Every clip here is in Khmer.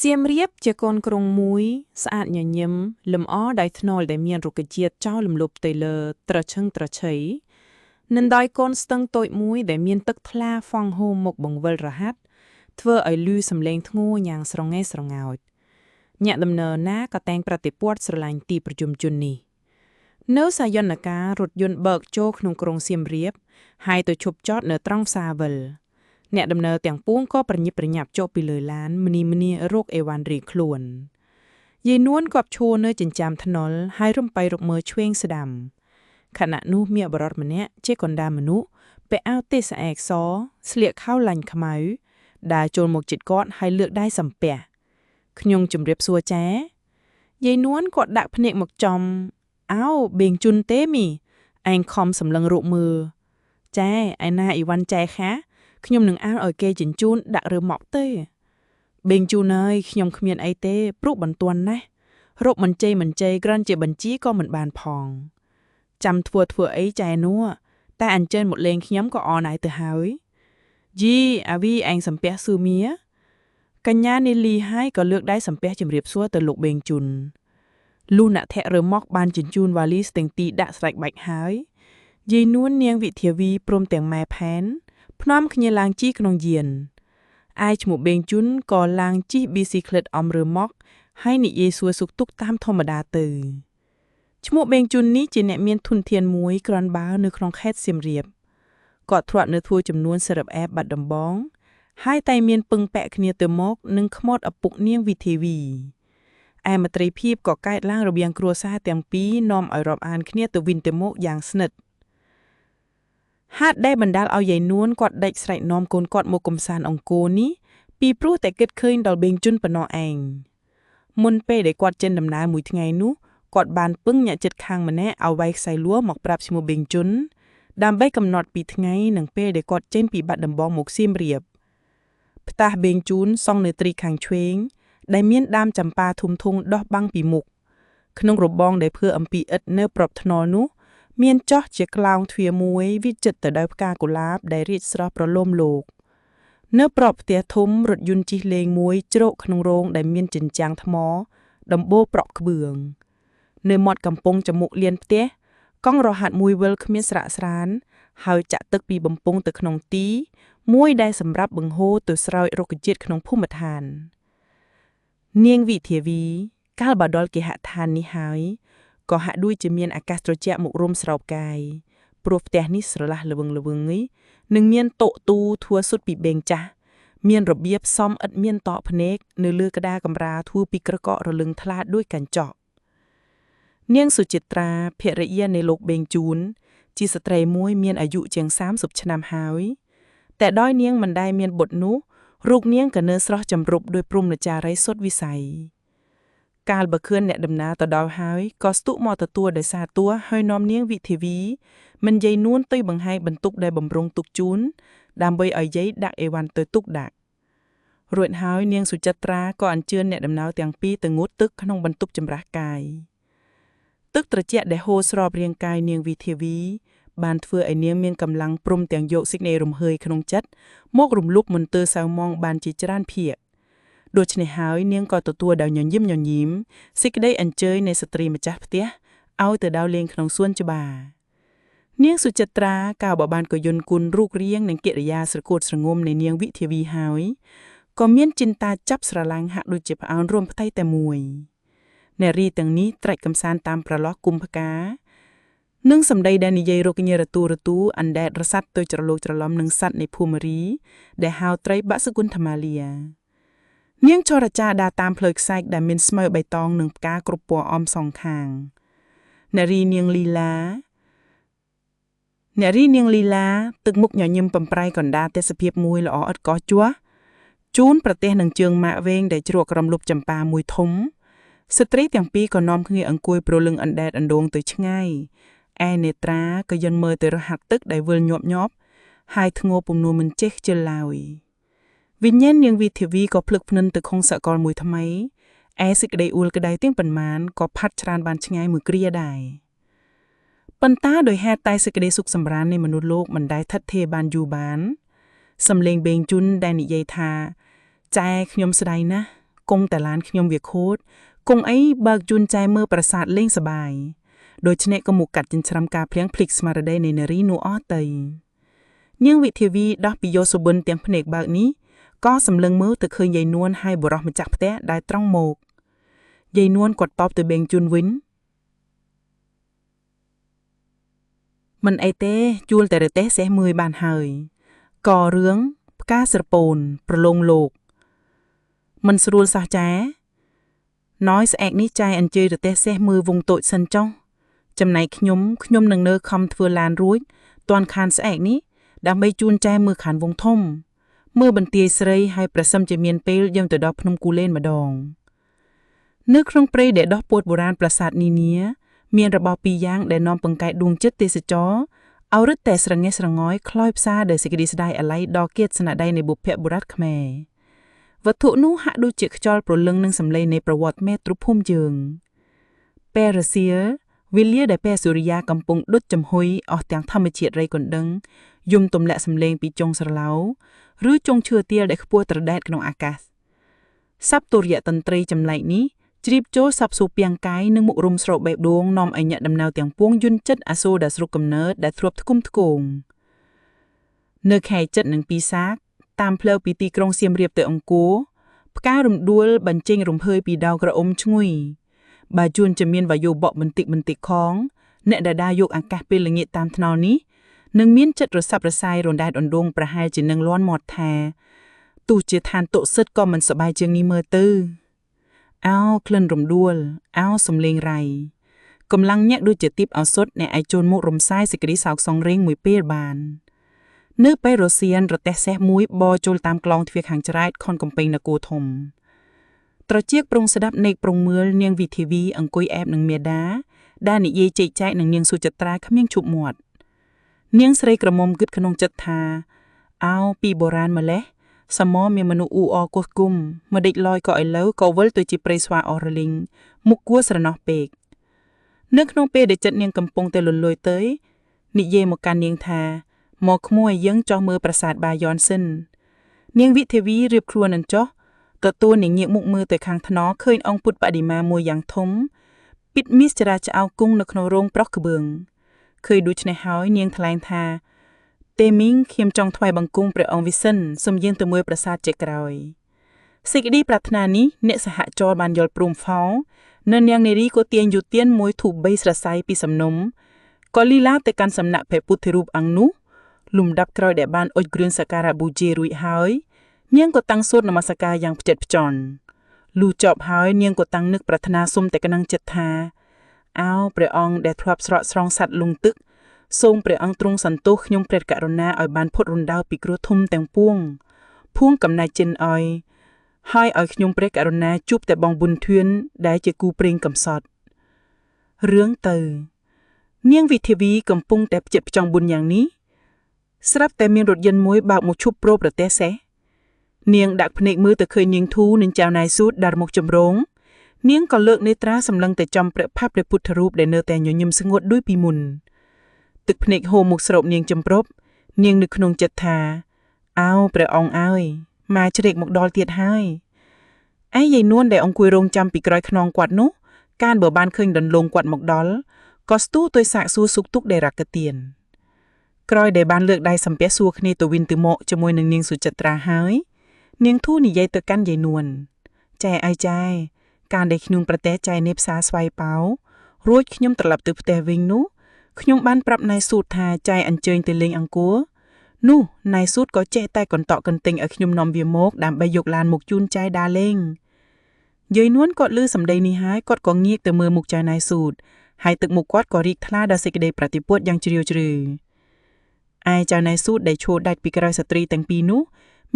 សៀមរាបជាកូនក្រុងមួយស្អាតញញឹមលំអដោយថ្នល់ដែលមានរុក្ខជាតិចោលលំលប់ទៅលើត្រឈឹងត្រឈៃនឹងដោយកូនស្ទឹងតូចមួយដែលមានទឹកថ្លាហ្វង់ហូរមុខបង្វិលរហ័សធ្វើឲ្យលឺសំឡេងធ្ងន់យ៉ាងស្រងេស្រងោចអ្នកដំណើរណាក៏តែងប្រតិព័ទ្ធស្រឡាញ់ទីប្រជុំជននេះនៅសាយន្តការរថយន្តបើកចូលក្នុងក្រុងសៀមរាបហើយទៅឈប់ចតនៅត្រង់ផ្សារវិលអ្នកដំណើរទាំងពួងក៏ប្រញាប់ប្រញាប់ចុះពីលើឡានម្នីរកអេវ៉ាន់រីខ្លួនយាយនួនក៏ឈរនៅចិញ្ចើមថ្នល់ហើយរំបីរកមើលឆ្វេងស្ដាំខណៈនោះមានបរិសម្នាក់ជាកណ្ដាលមនុស្សពាក់អាវទេសស្អែកសស្លៀកខោលាញ់ខ្មៅដើរចូលមកជិតគាត់ហើយលើកដៃសំពះខ្ញុំជម្រាបសួរចាយាយនួនគាត់ដាក់ភ្នែកមកចំអោបេងជុនទេមីឯងខំសម្លឹងរកមើលចាឯណាអ៊ីវ៉ាន់ចែខាខ្ញុំនឹងអានឲ្យគេជញ្ជូនដាក់រើមកទេបេងជូនអើយខ្ញុំគ្មានអីទេព្រោះបន្ទាន់ណាស់រកមិនជ័យក្រាន់ជាបញ្ជីក៏មិនបានផងចាំធ្វើអីចែនោះតែអញ្ជើញមកលេងខ្ញុំក៏អរណាស់ទៅហើយយីអាវីឯងសំពះស៊ឺមៀកញ្ញានីលីហើយក៏លើកដៃសំពះជម្រាបសួរទៅលោកបេងជុនលុះអ្នកធាក់រើមកបានជញ្ជូនវ៉ាលីស្ទែងទីដាក់ស្រេចបាច់ហើយយាយនួននាងវិធាវីព្រមទាំងម៉ែផែនភ្នំគ្នាឡើងជិះក្នុងយានឯឈ្មោះបេងជុនក៏ឡើងជិះប៊ីស៊ីក្លេតអំរើមកហើយនិយាយសួរសុខទុក្ខតាមធម្មតាទៅឈ្មោះបេងជុននេះជាអ្នកមានធនធានមួយក្រាន់បើនៅក្នុងខេត្តសៀមរាបគាត់ធ្លាប់នៅធ្វើចំនួនសិរាប់អែបបាត់ដំបងហើយតែមានពឹងពាក់គ្នាទៅមកនឹងខ្មោតឪពុកនាងវិធាវីឯមត្រីភាពក៏កើតឡើងរវាងគ្រួសារទាំងពីរនាំឲ្យរាប់អានគ្នាទៅវិញទៅមកយ៉ាងស្និទ្ធហេតុដែលបណ្ដាលឲ្យយាយនួនគាត់ដេកស្រែកនាំកូនគាត់មកកំសាន្តអង្គរនេះពីព្រោះតែគិតឃើញដល់បេងជុនប៉ុណ្ណោះឯងមុនពេលដែលគាត់ចេញដំណើរមួយថ្ងៃនោះគាត់បានពឹងអ្នកចិត្តខាងម្នាក់ឲ្យវាយខ្សែលួមកប្រាប់ឈ្មោះបេងជុនដើម្បីកំណត់ពីថ្ងៃនិងពេលដែលគាត់ចេញពីបាត់ដំបងមកសៀមរាបផ្ទះបេងជូនសង់នៅទ្រីខាងឆ្វេងដែលមានដើមចម្ប៉ាធំដោះបាំងពីមុខក្នុងរបងដែលធ្វើអំពីឥដ្ឋនៅប្របថ្នល់នោះមានចោះជាក្លោងទ្វារមួយវិចិត្រទៅដោយផ្កាកុលាបដែលរីកស្រស់ប្រលោមលោកនៅប្របផ្ទះធំរថយន្តជិះលេងមួយជ្រកក្នុងរោងដែលមានជញ្ជាំងថ្មដំបូលប្រក់ក្បឿងនៅមាត់កំពង់ចមុកលៀនផ្ទះកង់រហាត់មួយវិលគ្មានស្រាកស្រានហើយចាក់ទឹកពីបំពង់ទៅក្នុងទីមួយដែលសម្រាប់បង្ហូរទៅស្រោចរុក្ខជាតិក្នុងភូមិឋាននាងវិធាវីកាលបដលគេហដ្ឋាននេះហើយក៏ហាក់ដូចជាមានអាកាសត្រជាក់មករុំស្រោបកាយព្រោះផ្ទះនេះស្រឡះល្វឹងនេះនឹងមានតុទូធ្វើសុទ្ធពីបេងចាស់មានរបៀបសមឥតមានតក់ភ្នែកនៅលើក្តារកម្រាលធ្វើពីក្រកករលឹងថ្លាដូចកញ្ចក់នាងសុចិត្រាភរិយានៃលោកបេងជូនជាស្ត្រីមួយមានអាយុជាង30ឆ្នាំហើយតែដោយនាងមិនដែលមានបុត្រនោះរូបនាងក៏នៅស្រស់ចម្រុបដោយព្រំនចារីសុទ្ធវិស័យកាលបើខឿនអ្នកដំណើរទៅដល់ហើយក៏ស្ទុកមកទទួលដោយសារតួហើយនាំនាងវិធាវីមិនយាយនួនទៅបង្ហាយបន្ទុកដែលបំរុងទុកជូនដើម្បីឲ្យយាយដាក់អេវ៉ាន់ទៅទុកដាក់រួចហើយនាងសុចិត្រាក៏អញ្ជើញអ្នកដំណើរទាំងពីរទៅងូតទឹកក្នុងបន្ទប់ចម្រាស់កាយទឹកត្រជាក់ដែលហូរស្របរាងកាយនាងវិធាវីបានធ្វើឲ្យនាងមានកម្លាំងព្រមទាំងយកសេចក្តីរំហើយក្នុងចិត្តមករំលុបមន្ទិលសៅមងបានជាច្រើនភាគដូច្នេះហើយនាងក៏ទទួលដោយញញឹមសេចក្តីអញ្ជើញនៃស្ត្រីម្ចាស់ផ្ទះឲ្យទៅដល់លេងក្នុងសួនច្បារនាងសុចិត្រាកាលបើបានក៏យន្តគុណរូបរាងនិងកិរិយាស្រគួតស្រងំនៃនាងវិធាវីហើយក៏មានចិន្តាចាប់ស្រឡាញ់ហាក់ដូចជាផ្អើលរួមផ្ទៃតែមួយនារីទាំងនេះត្រាច់កំសាន្តតាមប្រឡោះគុំភកានឹងសម្ដីដែលនិយាយរកញរទូអណ្ដែតរសាត់ទៅច្រឡូកច្រឡំនឹងសัตว์នៃភូមិរីដែលហៅត្រីបាក់សគុណធមាលានាងចរចាដើរតាមផ្លូវខ្សាច់ដែលមានស្មៅបៃតងនិងផ្កាគ្រប់ពណ៌អមសងខាងនារីនាងលីឡាទឹកមុខញញឹមបំប្រៃកណ្ដាលទេសភាពមួយល្អឥតកោះជ័រជូនប្រទេសនឹងជើងម៉ាក់វែងដែលជ្រក់ក្រំលុបចម្ប៉ាមួយធំស្ត្រីទាំងពីរក៏នាំគ្នាអង្គុយប្រលឹងអណ្ដែតអណ្ដូងទៅឆ្ងាយឯនេត្រាក៏យន់មើលទៅរហាត់ទឹកដែលវិលញាប់ហើយធ្ងោពំនួនមិនចេះខ្ជិលឡើយវិញ្ញាណនាងវិធាវីក៏ភ្លឹកភ្និនទៅខុងសកលមួយថ្មីឯសេចក្តីអួលក្តីទាំងប៉ុន្មានក៏ផាត់ច្រានបានឆ្ងាយមួយគ្រាដែរប៉ុន្តែដោយហេតុតែសេចក្តីសុខសម្រាននៃមនុស្សលោកមិនដែលថិតថេរបានយូរបានសំឡេងបេងជុនដែលនិយាយថាចែខ្ញុំស្ដាយណាស់ គង់តែឡានខ្ញុំវាខូចគង់អីបើកជូនចែមើលប្រាសាទលេងសប្បាយដូច្នេះក៏មកកាត់ចិញ្ច្រាំការភ្លៀងភ្លេចស្មារតីនៃនារីនោះអស់ទៅនាងវិធាវីដោះពីយោសុបិនទាំងភ្នែកបើកនេះក៏សម្លឹងមើលទៅឃើញយាយនួនហើយបរោះម្ចាស់ផ្ទះដែលត្រង់មកយាយនួនគាត់តបទៅបេងជូនវិញមិនអីទេជួលតែរទេះសេះមួយបានហើយក៏រឿងផ្កាស្រពោនប្រឡងលោកមិនស្រួលសោះចាណយស្អែកនេះចាយអញ្ជើញរទេះសេះមើលវងតូចសិនចុះចំណែកខ្ញុំនឹងនៅខំធ្វើឡានរួចតាន់ខានស្អែកនេះដើម្បីជូនចែមើលខានវងធំមើលបន្ទាយស្រីហើយប្រសិមជាមានពេលយើងទៅដល់ភ្នំគូលែនម្ដងនៅក្នុងព្រៃដែលដោះពោតបុរាណប្រាសាទនីនាមានរបស់ពីរយ៉ាងដែលនាំបង្កើតដួងចិត្តទេសចរឲ្យរឹតតែស្រងេះស្រងយខ្លោយផ្សារដោយសេចក្តីស្ដាយអាល័យដល់គៀតស្នាដៃនៃបុព្វបុរសខ្មែរវត្ថុនោះហាក់ដូចជាខ្យល់ប្រលឹងនឹងសម្លេងនៃប្រវត្តិមេត្រុភូមិយើងពេលរសៀលវេលាដែលពេលសូរិយាកំពុងដុតចំហុយអស់ទាំងធម្មជាតិរៃកណ្ដឹងយំទម្លាក់សម្លេងពីចុងស្រឡៅឬចុងឈើទាលដែលខ្ពស់ត្រដែតក្នុងអាកាសសព្ទតុរយតន្ត្រីចម្លែកនេះជ្រាបចូលសັບសួរពាំងកាយនិងមុខរុំស្រោបបែបដួងនាំឲ្យអ្នកដំណើរទាំងពួងយន្តចិត្តអាសូរដែលស្រុកកំណើតដែលធ្លាប់ធ្គុំធ្គងនៅខែចិត្តនឹងពីសាកតាមផ្លូវពីទីក្រុងសៀមរាបទៅអង្គរផ្ការរំដួលបញ្ចេញរំភើយពីដៅក្រអុំឈ្ងុយបើជួនជាមានវាយុបក់បន្តិចខងអ្នកដែលដើរយកអាកាសពេលល្ងាចតាមថ្នល់នេះនឹងមានចិត្តរស័ព្ទរសាយរណ្ដែតអណ្ដូងប្រហែលជានឹងលាន់មាត់ថាទោះជាឋានតុសិតក៏មិនសប្បាយជាងនេះមើលទៅអោក្លិនរំដួលអោសំលេងរៃកម្លាំងញាក់ដូចជាទីបឱសថអ្នកឯជូនមករំសាយសេចក្តីសោកសងរេងមួយពេលបាននៅពេលរសៀនរទេះសេះមួយបរចូលតាមក្លោងទ្វារខាងច្រែកខុនកំពែងនគរធំត្រចៀកប្រុងស្ដាប់នេកប្រុងមើលនាងវិធាវីអង្គុយអែបនឹងមេដាដែលនិយាយជែកចែកនឹងនាងសុចិត្រាគ្មានឈប់មាត់នាងស្រីក្រមុំគិតក្នុងចិត្តថាអោពីបុរាណម្លេះសមមានមនុស្សអ៊ូអកោះគុំមកដេកលយក៏ឥឡូវក៏វិលទៅជាព្រៃស្វាអស់រលីងមុខគួរស្រណោះពេកនៅក្នុងពេលដែលចិត្តនាងកំពុងតែលលួយទៅនិយាយមកកាន់នាងថាមកក្មួយយើងចោះមើលប្រាសាទបាយ័នសិននាងវិធាវីរៀបខ្លួនអញ្ចោះទទួលនាងងាកមុខមើលទៅខាងថ្នល់ឃើញអង្គពុទ្ធបដិមាមួយយ៉ាងធំពិតមីសចរាចៅគង់នៅក្នុងរោងប្រុសក្បឿងឃើញដូច្នេះហើយនាងថ្លែងថាទេមីងខ្ញុំចង់ថ្វាយបង្គំព្រះអង្គវិសិនសូមយាងទៅមើលប្រាសាទជាក្រោយសេចក្តីប្រាថ្នានេះអ្នកសហចរបានយល់ព្រមផោនៅនាងនារីក៏ទាញយុទានមួយធូប3ស្រសៃពីសំណុំក៏លីឡាទៅកាន់សំណាក់ព្រះពុទ្ធរូបអង្គនោះលំដាប់ក្រោយដែលបានអុជគ្រឿងសក្ការៈបូជារួចហើយនាងក៏តាំងសូត្រនមស្ការយ៉ាងផ្ចិតផ្ចន់លុះចប់ហើយនាងក៏តាំងនឹកប្រាថ្នាសុំតែកណ្ដឹងចិត្តថាអោព្រះអង្គដែលធ្លាប់ស្រកស្រង់សត្វលង់ទឹកសូមព្រះអង្គទ្រង់សន្ទោសខ្ញុំព្រះករុណាឲ្យបានផុតរំដៅពីគ្រោះធំទាំងពួងភួងកំណាច់ចិនឲ្យហើយឲ្យខ្ញុំព្រះករុណាជួបតែបងប៊ុនធឿនដែលជាគូព្រេងកំសត់រឿងទៅនាងវិធាវីកំពុងតែផ្ចិតផ្ចង់បុណ្យយ៉ាងនេះស្រាប់តែមានរថយន្តមួយបើកមកឈប់ប្រប្រទេសសេះនាងដាក់ភ្នែកមើលទៅឃើញនាងធូនិងចៅណៃស៊ូតដើរមកចម្រងនាងក៏លើកនេត្រាសម្លឹងទៅចំព្រះផាប់ព្រះពុទ្ធរូបដែលនៅតែញញឹមស្ងួតដូចពីមុនទឹកភ្នែកហូរមកស្រោបនាងចំប្រប់នាងនៅក្នុងចិត្តថាអោព្រះអង្គអើយមកជ្រែកមកដល់ទៀតហើយឯយាយនួនដែលអង្គុយរងចាំពីក្រោយខ្នងគាត់នោះកានបើបានឃើញដន្លងគាត់មកដល់ក៏ស្ទុះទៅសាកសួរសុខទុក្ខដែលរកទានក្រោយដែលបានលើកដៃសំពះសួរគ្នាទៅវិញទៅមកជាមួយនឹងនាងសុចិត្រាហើយនាងធូនិយាយទៅកាន់យាយនួនចែអើយចែការដែលខ្ញុំប្រទេសចែនេះផ្សារស្វ័យប៉ោរួចខ្ញុំត្រឡប់ទៅផ្ទះវិញនោះខ្ញុំបានប្រាប់ណៃស៊ូតថាចែអញ្ជើញទៅលេងអង្គរនោះណៃស៊ូតក៏ចេះតែកន្តក់កន្ទិញឲ្យខ្ញុំនាំវាមកដើម្បីយកឡានមកជូនចែដើរលេងយាយនួនគាត់ឮសម្ដីនេះហើយគាត់ក៏ងាកទៅមើលមុខចៅណៃស៊ូតហើយទឹកមុខគាត់ក៏រីកថ្លាដោយសេចក្តីប្រតិពោតយ៉ាងជ្រាលជ្រៅឯចៅណៃស៊ូតដែលឈរដាច់ពីក្រោយស្ត្រីទាំងពីរនោះ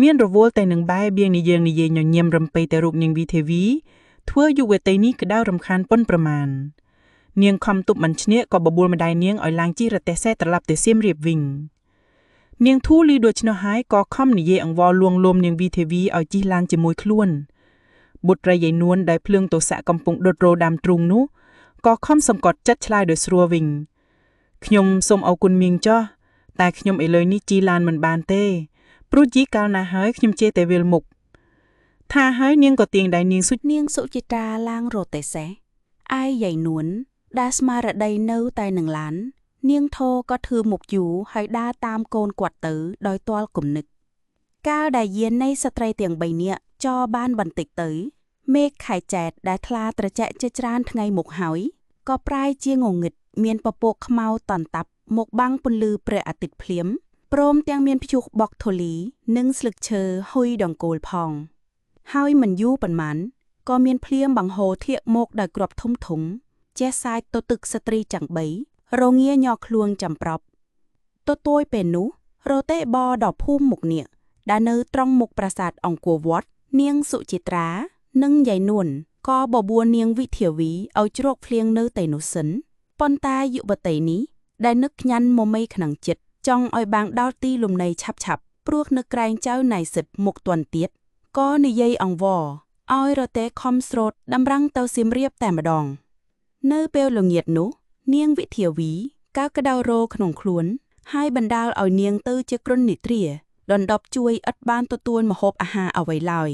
មានរវល់តែនឹងបែបៀងនិយាយញញឹមរំពៃតែរូបនាងវិធាវីធ្វើយុវតីនេះក្តៅរំខានប៉ុនប្រមាណនាងខំទប់មិនឈ្នះក៏បបួលម្ដាយនាងឲ្យឡើងជិះរទេះសេះត្រឡប់ទៅសៀមរាបវិញនាងធូលីដូច្នោះហើយក៏ខំនិយាយអង្វរលួងលោមនាងវិធាវីឲ្យជិះឡានជាមួយខ្លួនបុត្រីយាយនួនដែលភ្លើងទោសៈកំពុងដុតរោដើមទ្រូងនោះក៏ខំសង្កត់ចិត្តឆ្លើយដោយស្រួលវិញខ្ញុំសូមអរគុណមីងចោះតែខ្ញុំឥឡូវនេះជិះឡានមិនបានទេព្រោះជីកាលណាហើយខ្ញុំចេះតែវិលមុខ ថាហើយនាងក៏ទៀងដែរនាងសុ នាងសុចិត្រាឡើងរត់ទៅសេះឯយាយនួនដែលស្មារតីនៅតែនឹងឡាននាងធោក៏ធ្វើមុខយូរហើយដើរតាមកូនគាត់ទៅដោយទាល់គំនិតកាលដែលយាននៃស្ត្រីទាំង3នាក់ចរបានបន្តិចទៅមេឃខែចែកដែលថ្លាត្រជាក់ជាច្រើនថ្ងៃមកហើយក៏ប្រែជាងងឹតមានពពកខ្មៅតន្តាប់មកបាំងពន្លឺព្រះអាទិត្យភ្លាមព្រមទាំងមានព្យុះបក់ធូលីនិងស្លឹកឈើហ៊ុយដង្កូលផងហើយមិនយូរប៉ុន្មានក៏មានភ្លៀងបង្ហូរធាក់មកដោយគ្រាប់ធំធំជះសាយទៅទឹកស្ត្រីចាំង3រងាញ័រខ្លួនចាំប្រប់ទួយពេលនោះរទេបដល់ភូមិមុខនេះដែលនៅត្រង់មុខប្រាសាទអង្គរវត្តនាងសុចិត្រានិងយាយនួនក៏បបួលនាងវិធាវីឲ្យជ្រកភ្លៀងនៅតែនោះសិនប៉ុន្តែយុវតីនេះដែលនឹកខ្ញាន់មមីក្នុងចិត្តចង់ឲ្យបាំងដល់ទីលំនៃឆាប់ព្រោះនឹកក្រែងចៅណៃសិតមុខទាន់ទៀតក៏និយាយអង្វរឲ្យរទេខំស្រោតដំរាំងទៅសៀមរាបតែម្ដងនៅពេលល្ងាចនោះនាងវិធាវីកើក្តៅរោក្នុងខ្លួនហើយបណ្ដាលឲ្យនាងទៅជាក្រុននិទ្រាដណ្ដប់ជួយឥតបានទទួលម្ហូបអាហារអ្វីឡើយ